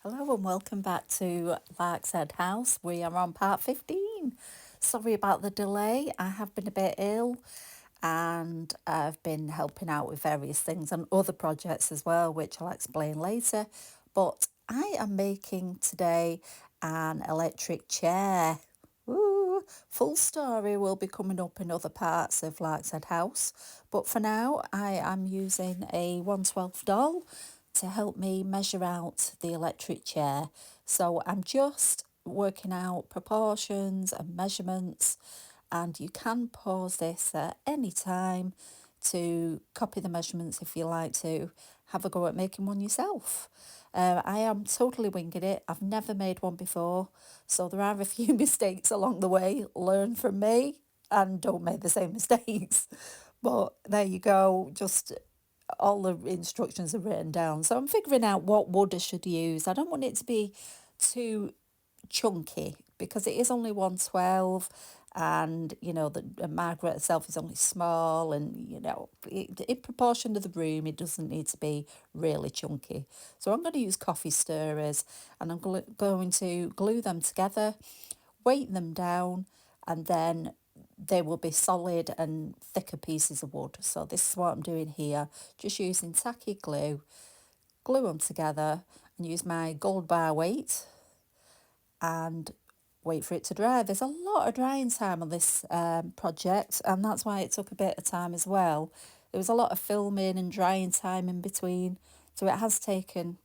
Hello and welcome back to LARKSHEAD House. We are on part 15. Sorry about the delay. I have been a bit ill and I've been helping out with various things and other projects as well, which I'll explain later. But I am making today an electric chair. Ooh, full story will be coming up in other parts of LARKSHEAD House. But for now, I am using a 1/12 doll to help me measure out the electric chair. So I'm just working out proportions and measurements, and you can pause this at any time to copy the measurements if you like to have a go at making one yourself. I am totally winging it. I've never made one before, so there are a few mistakes along the way. Learn from me and don't make the same mistakes. But there you go, just all the instructions are written down. So I'm figuring out what wood I should use. I don't want it to be too chunky because it is only 1/12, and the Margaret itself is only small, and in proportion to the room it doesn't need to be really chunky. So I'm going to use coffee stirrers, and I'm going to glue them together, weight them down, and then they will be solid and thicker pieces of wood. So this is what I'm doing here, just using tacky glue, glue them together, and use my gold bar weight and wait for it to dry. There's a lot of drying time on this project, and that's why it took a bit of time as well. There was a lot of filming and drying time in between, so it has taken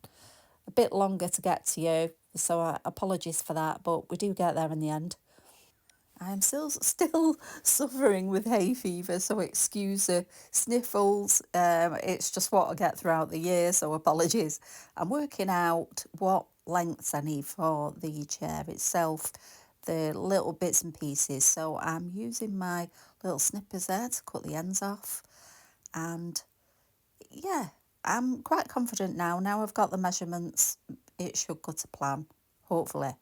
a bit longer to get to you. So apologies for that, but we do get there in the end. I am still suffering with hay fever, so excuse the sniffles. It's just what I get throughout the year, so apologies. I'm working out what lengths I need for the chair itself, the little bits and pieces. So I'm using my little snippers there to cut the ends off. And yeah, I'm quite confident now. Now I've got the measurements, it should go to plan, hopefully.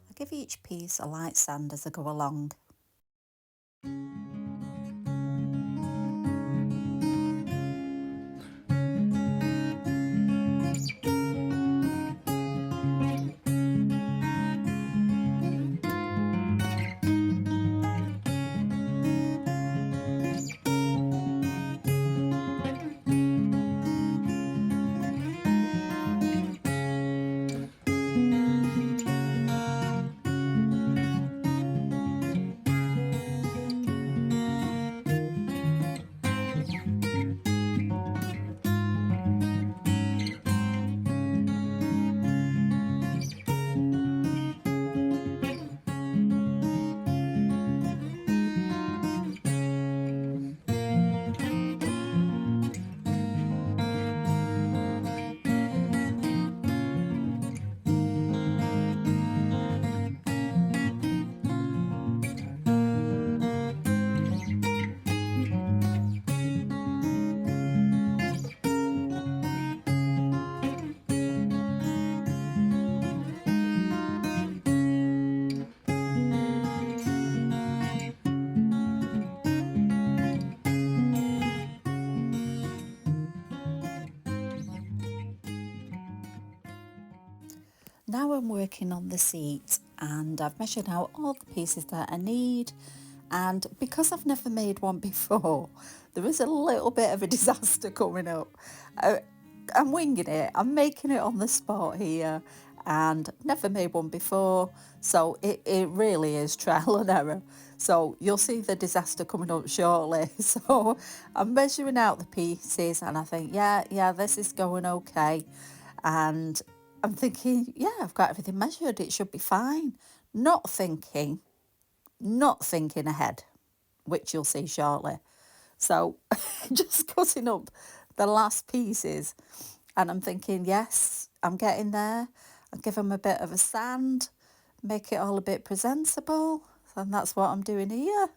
I give each piece a light sand as I go along. Now I'm working on the seat, and I've measured out all the pieces that I need, and because I've never made one before, there is a little bit of a disaster coming up. I'm winging it. I'm making it on the spot here, and never made one before. So it really is trial and error. So you'll see the disaster coming up shortly. So I'm measuring out the pieces and I think, yeah, this is going okay. And I'm thinking, yeah, I've got everything measured. It should be fine. Not thinking, not thinking ahead, which you'll see shortly. So just cutting up the last pieces and I'm thinking, yes, I'm getting there. I'll give them a bit of a sand, make it all a bit presentable. And that's what I'm doing here.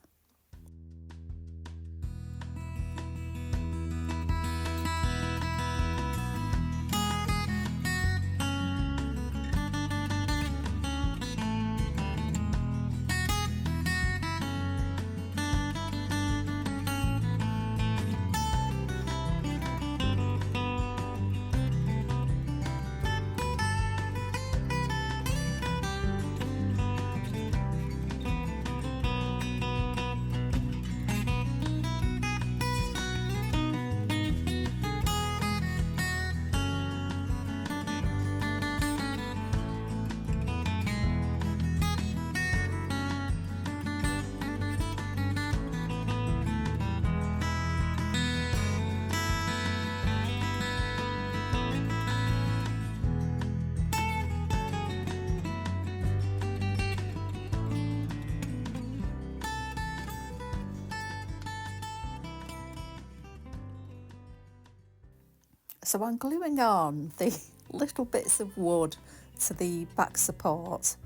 So I'm gluing on the little bits of wood to the back support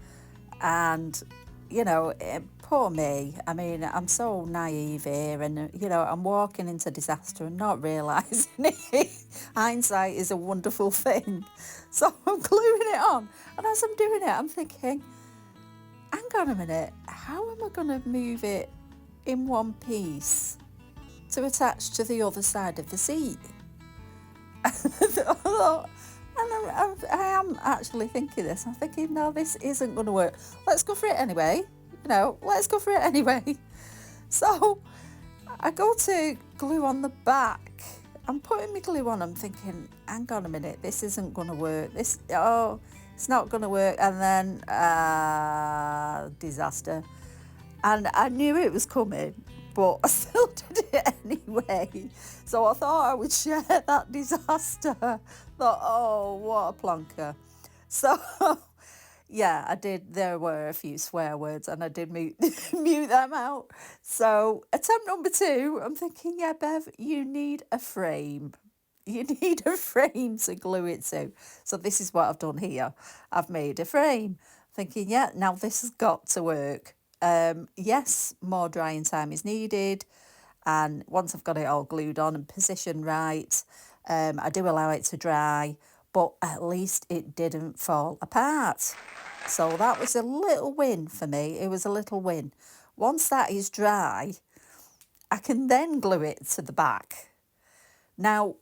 and poor me. I mean, I'm so naive here and I'm walking into disaster and not realising it. Hindsight is a wonderful thing. So I'm gluing it on and as I'm doing it I'm thinking, hang on a minute, how am I going to move it in one piece to attach to the other side of the seat? I am actually thinking this. I'm thinking, no, this isn't going to work. Let's go for it anyway. Let's go for it anyway. So I go to glue on the back. I'm putting my glue on. I'm thinking, hang on a minute, this isn't going to work. It's not going to work. And then disaster. And I knew it was coming, but I still did it anyway. So I thought I would share that disaster. Thought, oh, what a plonker. So, yeah, I did. There were a few swear words and I did mute them out. So attempt number 2, I'm thinking, yeah, Bev, you need a frame. You need a frame to glue it to. So this is what I've done here. I've made a frame. Thinking, yeah, now this has got to work. Yes, more drying time is needed. And once I've got it all glued on and positioned right, I do allow it to dry, but at least it didn't fall apart. So that was a little win for me. It was a little win. Once that is dry, I can then glue it to the back. Now,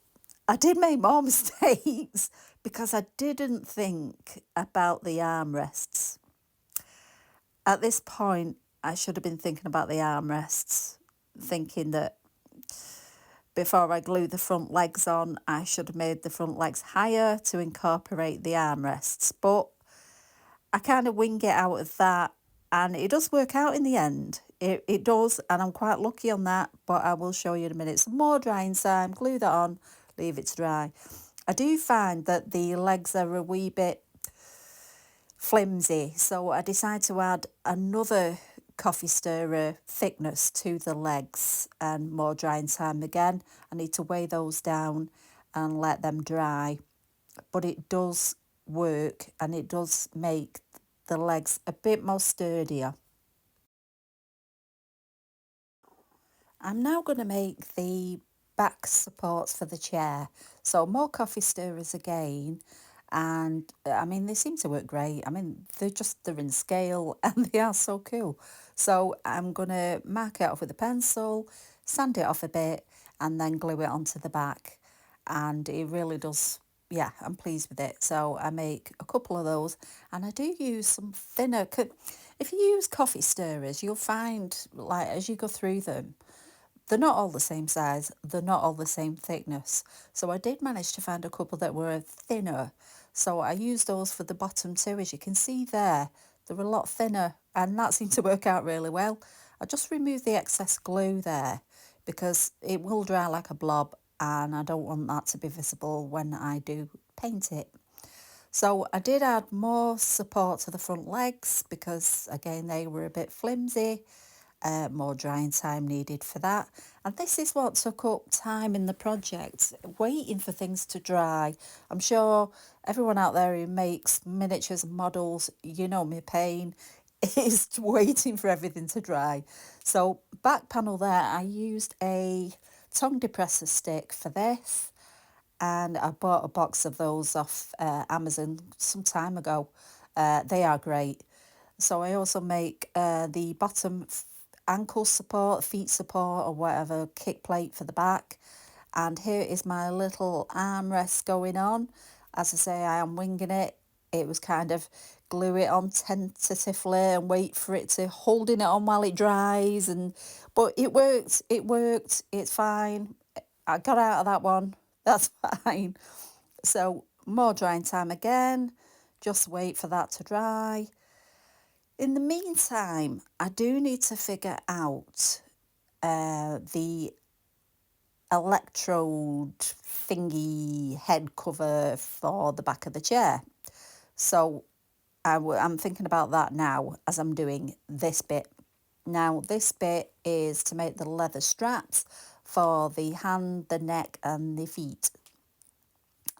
I did make more mistakes because I didn't think about the armrests. At this point, I should have been thinking about the armrests, thinking that before I glued the front legs on, I should have made the front legs higher to incorporate the armrests. But I kind of wing it out of that, and it does work out in the end. It does, and I'm quite lucky on that, but I will show you in a minute. Some more drying time, glue that on, leave it to dry. I do find that the legs are a wee bit flimsy, so I decided to add another coffee stirrer thickness to the legs and more drying time again. I need to weigh those down and let them dry, but it does work and it does make the legs a bit more sturdier. I'm now going to make the back supports for the chair. So more coffee stirrers again. And I mean, they seem to work great. I mean, they're in scale and they are so cool. So I'm going to mark it off with a pencil, sand it off a bit, and then glue it onto the back. And it really does, yeah, I'm pleased with it. So I make a couple of those and I do use some thinner. If you use coffee stirrers, you'll find, like, as you go through them, They're not all the same size, they're not all the same thickness. So I did manage to find a couple that were thinner. So I used those for the bottom too. As you can see there, they're a lot thinner, and that seemed to work out really well. I just removed the excess glue there because it will dry like a blob, and I don't want that to be visible when I do paint it. So I did add more support to the front legs because again they were a bit flimsy. More drying time needed for that, and this is what took up time in the project, waiting for things to dry. I'm sure everyone out there who makes miniatures and models, you know my pain is waiting for everything to dry. So back panel there, I used a tongue depressor stick for this, and I bought a box of those off Amazon some time ago. They are great. So I also make the bottom ankle support, feet support, or whatever, kick plate for the back. And here is my little armrest going on. As I say, I am winging it. It was kind of glue it on tentatively and wait for it to, holding it on while it dries. But it worked. It worked. It's fine. I got out of that one. That's fine. So more drying time again. Just wait for that to dry. In the meantime, I do need to figure out the electrode thingy head cover for the back of the chair. So I'm thinking about that now as I'm doing this bit. Now this bit is to make the leather straps for the hand, the neck and the feet.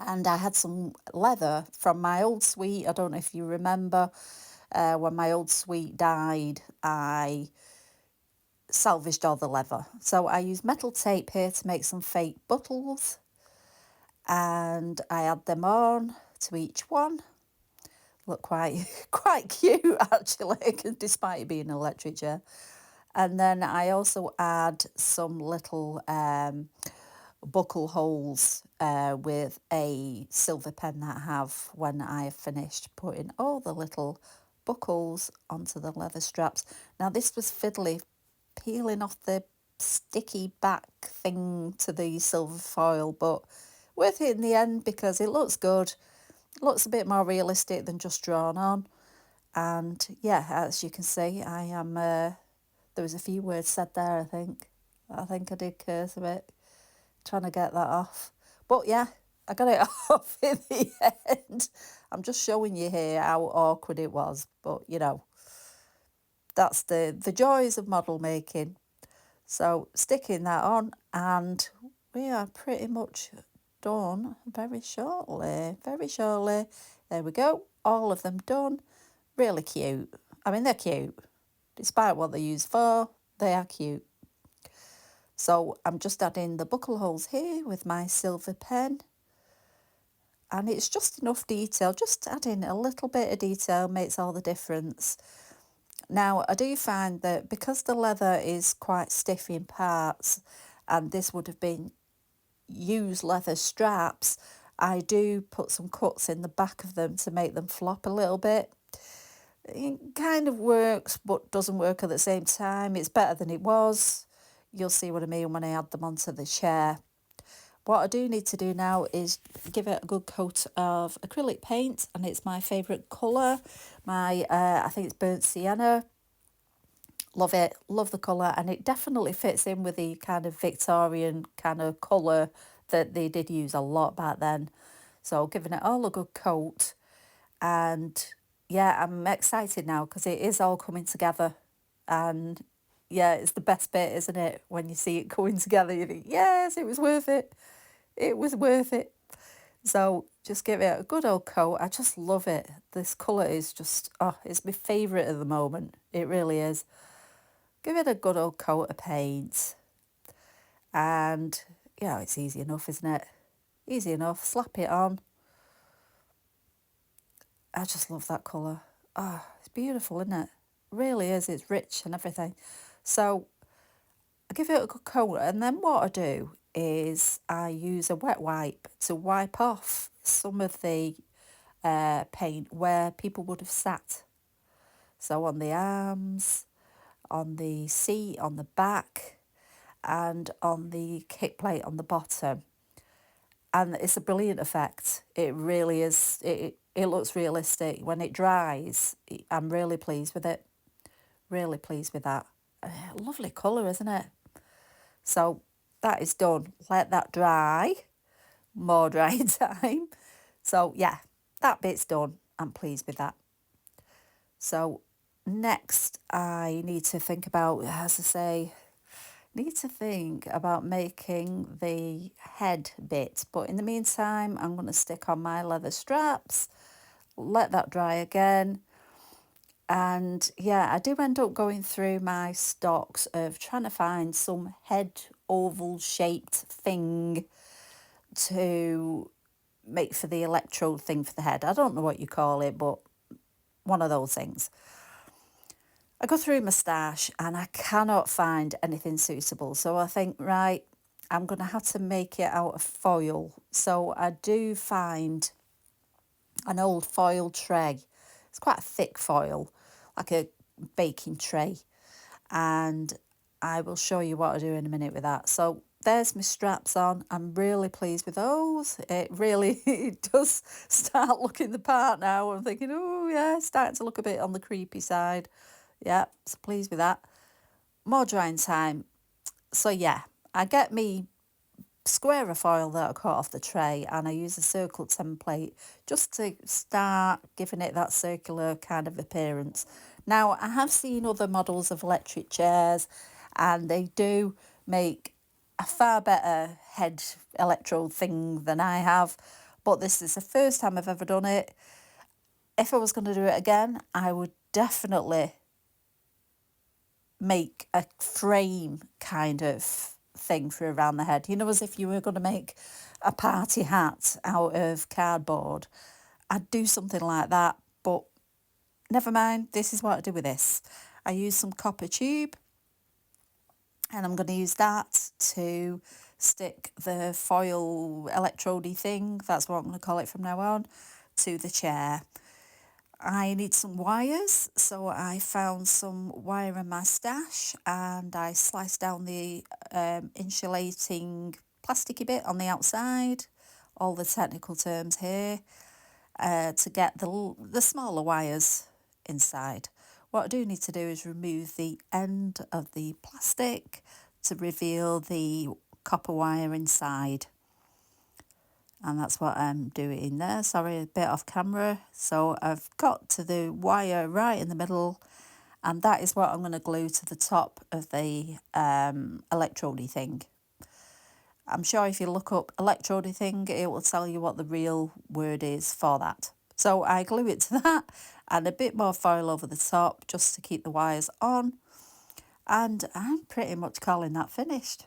And I had some leather from my old suite. I don't know if you remember, when my old suite died, I salvaged all the leather. So I used metal tape here to make some fake buttons, and I add them on to each one. Look quite cute actually, despite it being an electric chair. And then I also add some little buckle holes with a silver pen that I have when I have finished putting all the little buckles onto the leather straps. Now this was fiddly, peeling off the sticky back thing to the silver foil, but worth it in the end because it looks good. It looks a bit more realistic than just drawn on. And yeah, as you can see, I am there was a few words said there, I think I did curse a bit trying to get that off, but yeah, I got it off in the end. I'm just showing you here how awkward it was, but you know, that's the joys of model making. So sticking that on, and we are pretty much done very shortly. Very shortly. There we go. All of them done. Really cute. I mean, they're cute. Despite what they're used for, they are cute. So I'm just adding the buckle holes here with my silver pen. And it's just enough detail. Just adding a little bit of detail makes all the difference. Now, I do find that because the leather is quite stiff in parts, and this would have been used leather straps, I do put some cuts in the back of them to make them flop a little bit. It kind of works, but doesn't work at the same time. It's better than it was. You'll see what I mean when I add them onto the chair. What I do need to do now is give it a good coat of acrylic paint, and it's my favourite colour. I think it's burnt sienna. Love it, love the colour, and it definitely fits in with the kind of Victorian kind of colour that they did use a lot back then. So giving it all a good coat, and yeah, I'm excited now because it is all coming together. And yeah, it's the best bit, isn't it? When you see it coming together, you think, yes, it was worth it. It was worth it. So just give it a good old coat. I just love it. This colour is just, oh, it's my favourite at the moment. It really is. Give it a good old coat of paint. And, you know, it's easy enough, isn't it? Easy enough. Slap it on. I just love that colour. Oh, it's beautiful, isn't it? It really is. It's rich and everything. So I give it a good coat, and then what I do is I use a wet wipe to wipe off some of the paint where people would have sat. So on the arms, on the seat, on the back, and on the kick plate on the bottom. And it's a brilliant effect. It really is. It looks realistic. When it dries, I'm really pleased with it. Really pleased with that. Lovely colour, isn't it? So that is done. Let that dry. More drying time. So yeah, that bit's done. I'm pleased with that. So next I need to think about, as I say, need to think about making the head bit. But in the meantime, I'm going to stick on my leather straps, let that dry again. And yeah, I do end up going through my stocks of trying to find some head oval shaped thing to make for the electrode thing for the head. I don't know what you call it, but one of those things. I go through my stash and I cannot find anything suitable. So I think, right, I'm going to have to make it out of foil. So I do find an old foil tray. It's quite a thick foil, like a baking tray. And I will show you what I do in a minute with that. So there's my straps on. I'm really pleased with those. It really it does start looking the part now. I'm thinking, oh yeah, it's starting to look a bit on the creepy side. Yeah, so pleased with that. More drying time. So yeah, I get me square of foil that I cut off the tray and I use a circle template just to start giving it that circular kind of appearance. Now, I have seen other models of electric chairs and they do make a far better head electrode thing than I have, but this is the first time I've ever done it. If I was going to do it again, I would definitely make a frame kind of thing for around the head, you know, as if you were going to make a party hat out of cardboard. I'd do something like that, but never mind, this is what I do with this. I use some copper tube and I'm going to use that to stick the foil electrode-y thing, that's what I'm going to call it from now on, to the chair. I need some wires, so I found some wire in my stash and I sliced down the insulating plasticky bit on the outside, all the technical terms here, to get the smaller wires inside. What I do need to do is remove the end of the plastic to reveal the copper wire inside. And that's what I'm doing there. Sorry, a bit off camera. So I've got to the wire right in the middle, and that is what I'm going to glue to the top of the electrode thing. I'm sure if you look up electrode thing, it will tell you what the real word is for that. So I glue it to that and a bit more foil over the top just to keep the wires on. And I'm pretty much calling that finished.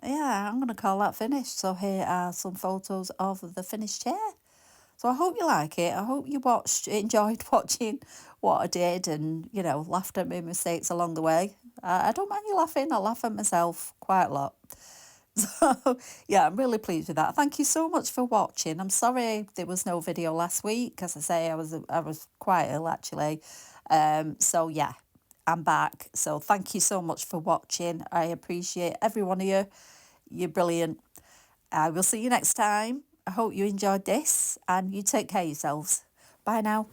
Yeah, I'm going to call that finished. So here are some photos of the finished chair. So I hope you like it. I hope you enjoyed watching what I did and, you know, laughed at my mistakes along the way. I don't mind you laughing. I laugh at myself quite a lot. So, yeah, I'm really pleased with that. Thank you so much for watching. I'm sorry there was no video last week. As I say, I was quite ill, actually. So, yeah, I'm back. So thank you so much for watching. I appreciate every one of you. You're brilliant. I will see you next time. I hope you enjoyed this and you take care of yourselves. Bye now.